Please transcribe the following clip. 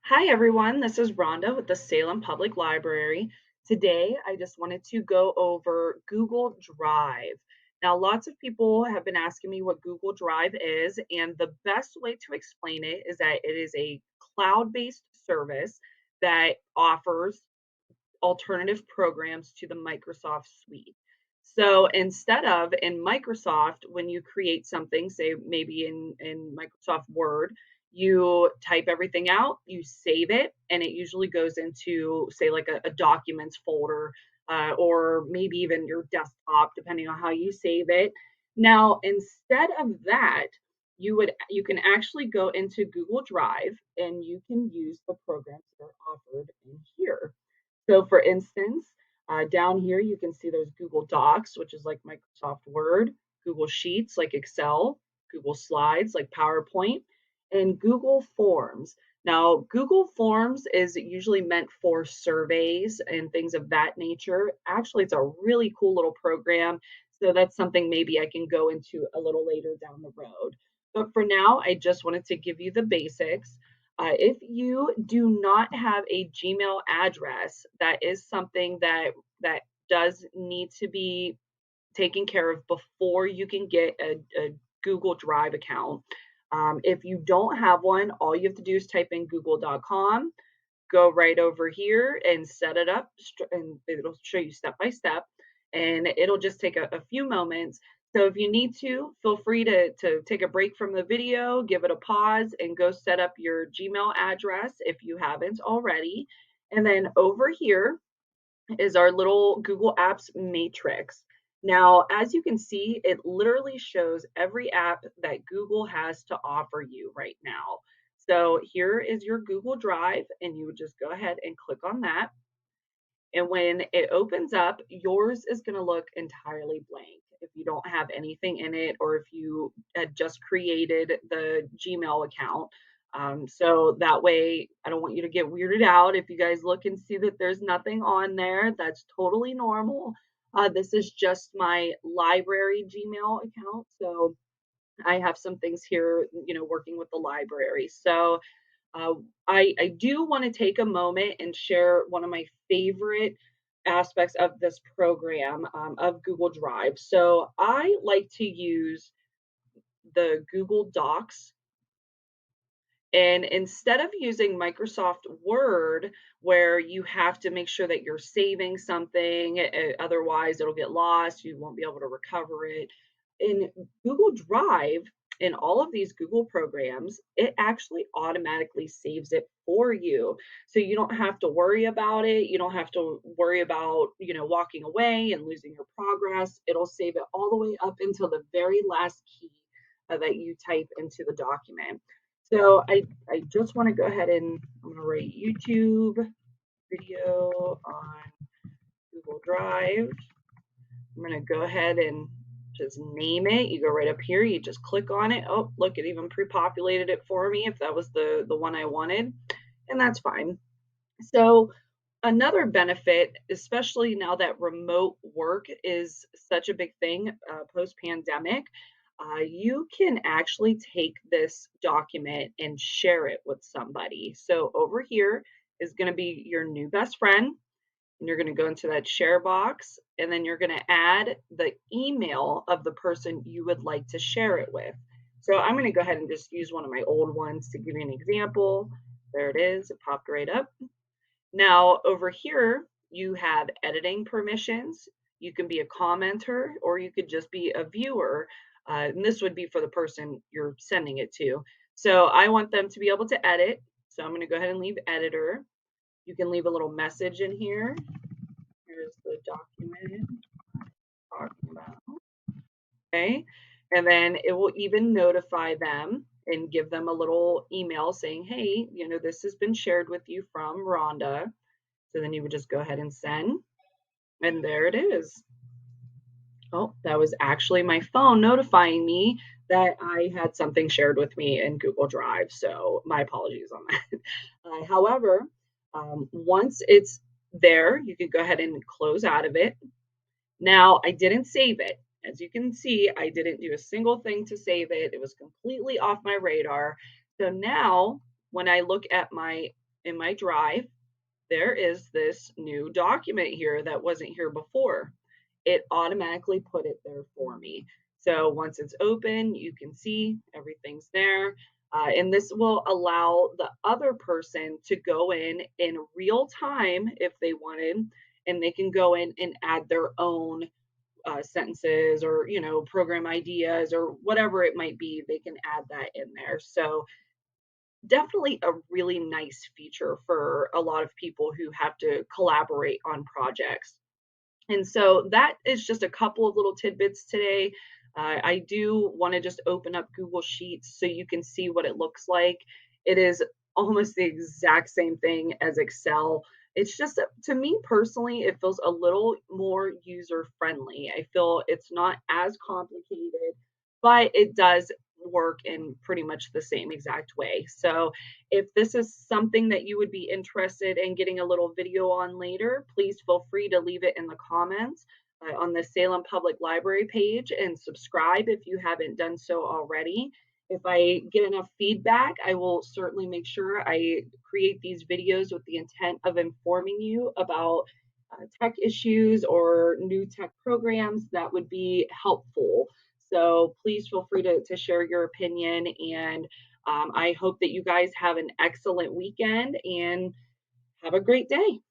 Hi, everyone. This is Rhonda with the Salem Public Library. Today, I just wanted to go over Google Drive. Now, lots of people have been asking me what Google Drive is, and the best way to explain it is that it is a cloud-based service that offers alternative programs to the Microsoft suite. So instead of in Microsoft, when you create something, say maybe in Microsoft Word, you type everything out, you save it, and it usually goes into, say, like a documents folder, or maybe even your desktop, depending on how you save it. Now, instead of that, you can actually go into Google Drive and you can use the programs that are offered in here. So for instance, down here you can see there's Google Docs, which is like Microsoft Word, Google Sheets like Excel, Google Slides like PowerPoint, and Google Forms. Now, Google Forms is usually meant for surveys and things of that nature. Actually, it's a really cool little program. So that's something maybe I can go into a little later down the road. But for now, I just wanted to give you the basics. If you do not have a Gmail address, that is something that does need to be taken care of before you can get a Google Drive account. If you don't have one, all you have to do is type in google.com, go right over here and set it up, and it'll show you step by step, and it'll just take a few moments. So if you need to, feel free to take a break from the video, give it a pause, and go set up your Gmail address if you haven't already. And then over here is our little Google Apps matrix. Now, as you can see, it literally shows every app that Google has to offer you right now. So here is your Google Drive, and you would just go ahead and click on that. And when it opens up, yours is going to look entirely blank if you don't have anything in it, or if you had just created the Gmail account. So that way, I don't want you to get weirded out if you guys look and see that there's nothing on there. That's totally normal. This is just my library Gmail account. So I have some things here, working with the library. So uh, I do want to take a moment and share one of my favorite aspects of this program, of Google Drive. So I like to use the Google Docs. And instead of using Microsoft Word, where you have to make sure that you're saving something, otherwise it'll get lost, you won't be able to recover it. In Google Drive, in all of these Google programs, it actually automatically saves it for you. So you don't have to worry about it. You don't have to worry about, walking away and losing your progress. It'll save it all the way up until the very last key that you type into the document. So I just want to go ahead and I'm going to write YouTube video on Google Drive. I'm going to go ahead and just name it. You go right up here, you just click on it. Oh, look, it even pre-populated it for me if that was the one I wanted, and that's fine. So another benefit, especially now that remote work is such a big thing, post-pandemic, you can actually take this document and share it with somebody. So over here is going to be your new best friend, and you're going to go into that share box, and then you're going to add the email of the person you would like to share it with. So I'm going to go ahead and just use one of my old ones to give you an example. There it is. It popped right up. Now, over here, you have editing permissions. You can be a commenter, or you could just be a viewer. And this would be for the person you're sending it to. So I want them to be able to edit. So I'm going to go ahead and leave editor. You can leave a little message in here. Here's the document I'm talking about. Okay. And then it will even notify them and give them a little email saying, hey, this has been shared with you from Rhonda. So then you would just go ahead and send, and there it is. Oh, that was actually my phone notifying me that I had something shared with me in Google Drive. So my apologies on that. However, once it's there, you can go ahead and close out of it. Now, I didn't save it. As you can see, I didn't do a single thing to save it. It was completely off my radar. So now when I look at my in my drive, there is this new document here that wasn't here before. It automatically put it there for me. So once it's open, you can see everything's there. And this will allow the other person to go in real time if they wanted, and they can go in and add their own sentences or program ideas or whatever it might be. They can add that in there. So definitely a really nice feature for a lot of people who have to collaborate on projects. And so that is just a couple of little tidbits today. I do want to just open up Google Sheets so you can see what it looks like. It is almost the exact same thing as Excel. It's just, to me personally, it feels a little more user friendly. I feel it's not as complicated, but it does work in pretty much the same exact way. So if this is something that you would be interested in getting a little video on later, please feel free to leave it in the comments on the Salem Public Library page, and subscribe if you haven't done so already. If I get enough feedback, I will certainly make sure I create these videos with the intent of informing you about tech issues or new tech programs that would be helpful. So please feel free to share your opinion, and I hope that you guys have an excellent weekend and have a great day.